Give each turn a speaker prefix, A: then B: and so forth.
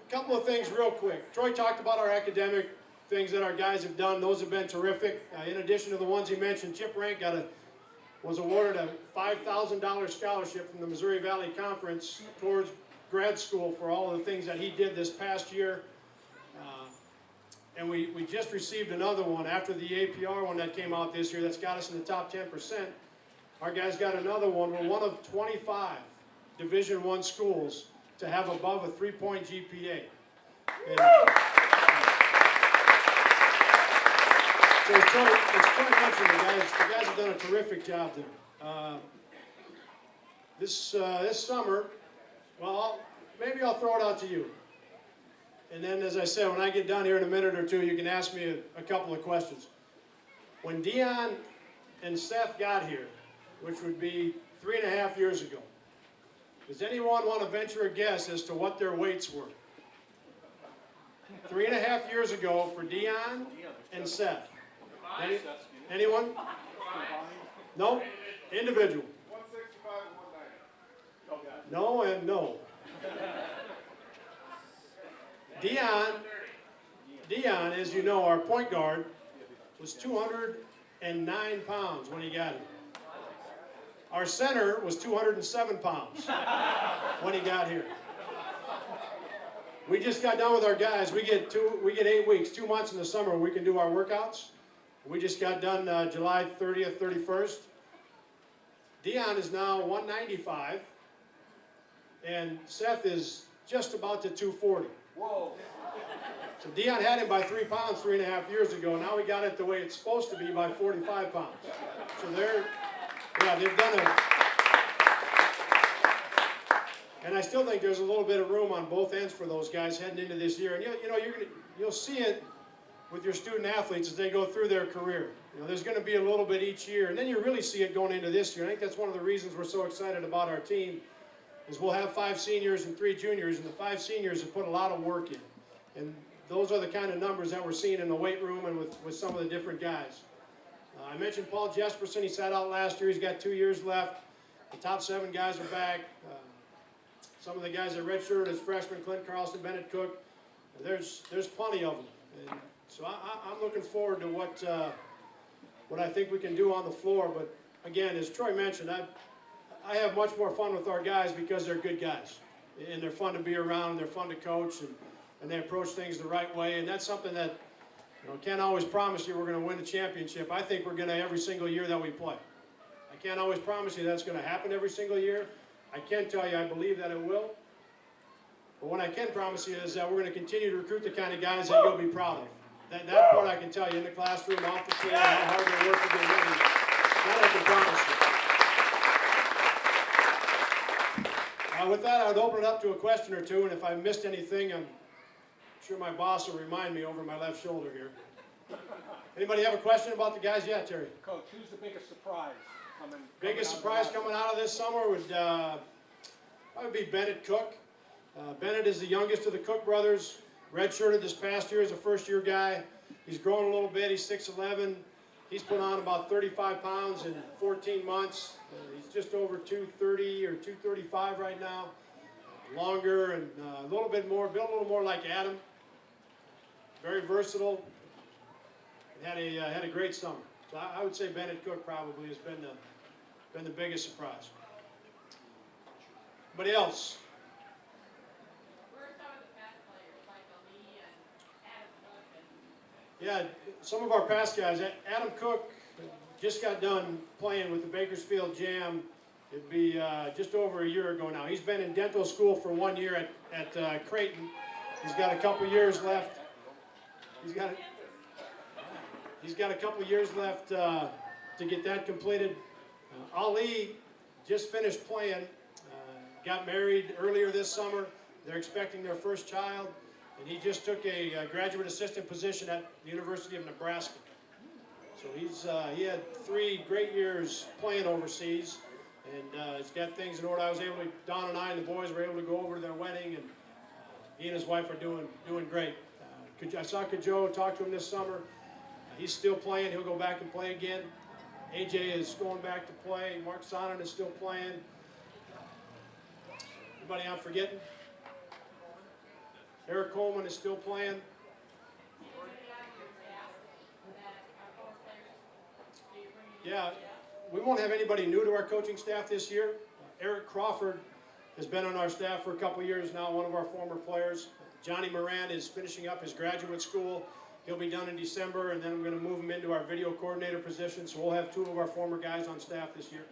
A: couple of things real quick. Troy talked about our academic things that our guys have done. Those have been terrific. In addition to the ones he mentioned, Chip Rank was awarded a $5,000 scholarship from the Missouri Valley Conference towards grad school for all of the things that he did this past year. And we just received another one after the APR one that came out this year that's got us in the top 10%. Our guys got another one. We're one of 25 Division I schools to have above a 3-point GPA. And, so as Troy mentioned, the guys have done a terrific job there. This summer, well, maybe I'll throw it out to you. And then, as I said, when I get done here in a minute or two, you can ask me a couple of questions. When Dion and Seth got here, which would be 3.5 years ago, does anyone want to venture a guess as to what their weights were? 3.5 years ago for Dion and Seth. Anyone? No? Individual.
B: 165 and 190.
A: No and no. Dion, as you know, our point guard, was 209 pounds when he got here. Our center was 207 pounds when he got here. We just got done with our guys. We get 8 weeks, 2 months in the summer where we can do our workouts. We just got done July 30th, 31st. Dion is now 195, and Seth is just about to 240.
B: Whoa.
A: So Dion had him by 3 pounds 3.5 years ago. Now we got it the way it's supposed to be by 45 pounds. So they've done it. And I still think there's a little bit of room on both ends for those guys heading into this year. And you'll see it with your student athletes as they go through their career. There's going to be a little bit each year, and then you really see it going into this year. I think that's one of the reasons we're so excited about our team. Is we'll have 5 seniors and 3 juniors, and the 5 seniors have put a lot of work in. And those are the kind of numbers that we're seeing in the weight room and with some of the different guys. I mentioned Paul Jesperson. He sat out last year. He's got 2 years left. The top 7 guys are back. Some of the guys that redshirted as freshmen, Clint Carlson, Bennett Cook. There's plenty of them. And so I'm looking forward to what I think we can do on the floor. But again, as Troy mentioned, I have much more fun with our guys because they're good guys. And they're fun to be around, and they're fun to coach, and they approach things the right way. And that's something that can't always promise you we're going to win a championship. I think we're going to every single year that we play. I can't always promise you that's going to happen every single year. I can tell you I believe that it will. But what I can promise you is that we're going to continue to recruit the kind of guys that you'll be proud of. That part I can tell you in the classroom, off the field, how hard they work to get ready. That I can promise you. With that, I would open it up to a question or two, and if I missed anything, I'm sure my boss will remind me over my left shoulder here. Anybody have a question about the guys? Yeah, Terry.
B: Coach, who's the biggest surprise
A: Biggest surprise coming out of this summer would probably be Bennett Cook. Bennett is the youngest of the Cook brothers. Redshirted this past year as a first-year guy. He's grown a little bit. He's 6'11". He's put on about 35 pounds in 14 months. He's just over 230 or 235 right now. Longer and a little bit more, built a little more like Adam. Very versatile. Had a great summer. So I would say Bennett Cook probably has been the biggest surprise. Anybody else? Yeah, some of our past guys. Adam Cook just got done playing with the Bakersfield Jam. It'd be just over a year ago now. He's been in dental school for 1 year at Creighton. He's got a couple years left. He's got a couple years left to get that completed. Ali just finished playing. Got married earlier this summer. They're expecting their first child. And he just took a graduate assistant position at the University of Nebraska. So he had 3 great years playing overseas, and he's got things in order. Don and I and the boys were able to go over to their wedding, and he and his wife are doing great. I saw Kajo, talked to him this summer. He's still playing. He'll go back and play again. AJ is going back to play. Mark Sonnen is still playing. Anybody I'm forgetting? Eric Coleman is still playing. Yeah, we won't have anybody new to our coaching staff this year. Eric Crawford has been on our staff for a couple years now, one of our former players. Johnny Moran is finishing up his graduate school. He'll be done in December, and then we're going to move him into our video coordinator position, so we'll have 2 of our former guys on staff this year.